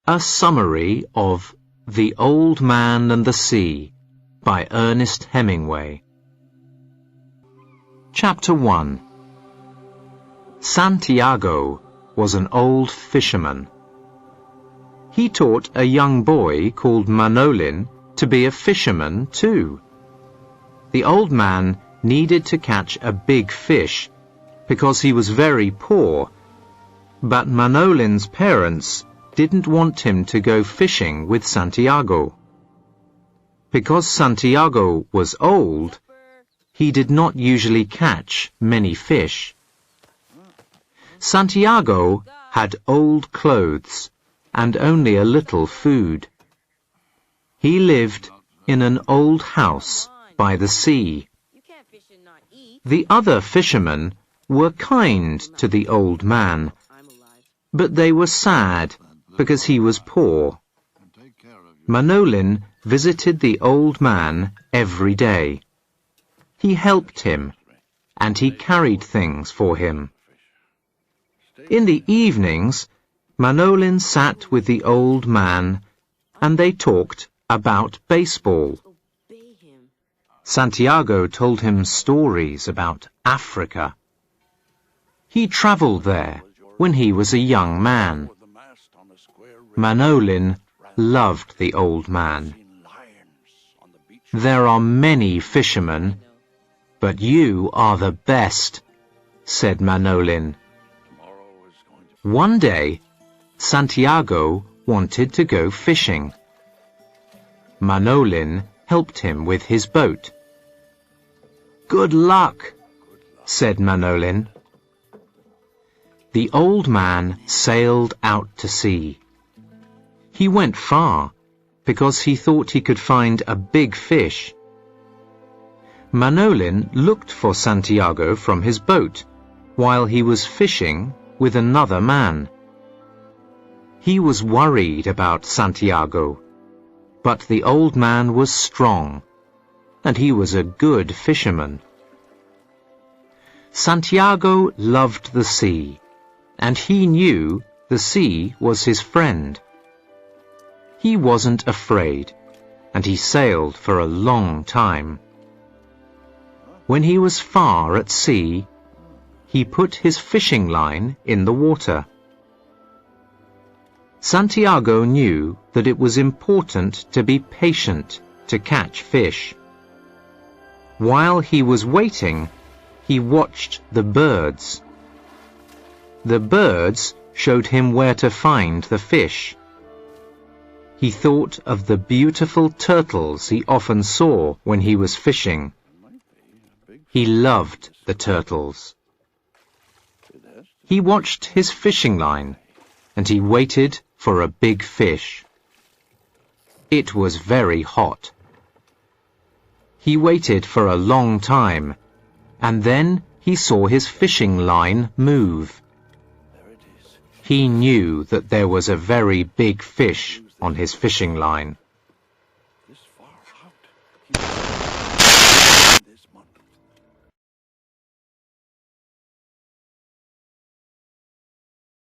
A summary of The Old Man and the Sea by Ernest Hemingway. Chapter 1. Santiago was an old fisherman. He taught a young boy called Manolin to be a fisherman too. The old man needed to catch a big fish because he was very poor, but Manolin's parents didn't want him to go fishing with Santiago. Because Santiago was old, he did not usually catch many fish. Santiago had old clothes and only a little food. He lived in an old house by the sea. The other fishermen were kind to the old man, but they were sad because he was poor. Manolin visited the old man every day. He helped him, and he carried things for him. In the evenings, Manolin sat with the old man, and they talked about baseball. Santiago told him stories about Africa. He traveled there when he was a young man. Manolin loved the old man. There are many fishermen, but you are the best, said Manolin. One day, Santiago wanted to go fishing. Manolin helped him with his boat. Good luck, said Manolin. The old man sailed out to sea. He went far because he thought he could find a big fish. Manolin looked for Santiago from his boat while he was fishing with another man. He was worried about Santiago, but the old man was strong, and he was a good fisherman. Santiago loved the sea, and he knew the sea was his friend. He wasn't afraid, and he sailed for a long time. When he was far at sea, he put his fishing line in the water. Santiago knew that it was important to be patient to catch fish. While he was waiting, he watched the birds. The birds showed him where to find the fish. He thought of the beautiful turtles he often saw when he was fishing. He loved the turtles. He watched his fishing line, and he waited for a big fish. It was very hot. He waited for a long time, and then he saw his fishing line move. He knew that there was a very big fish on his fishing line.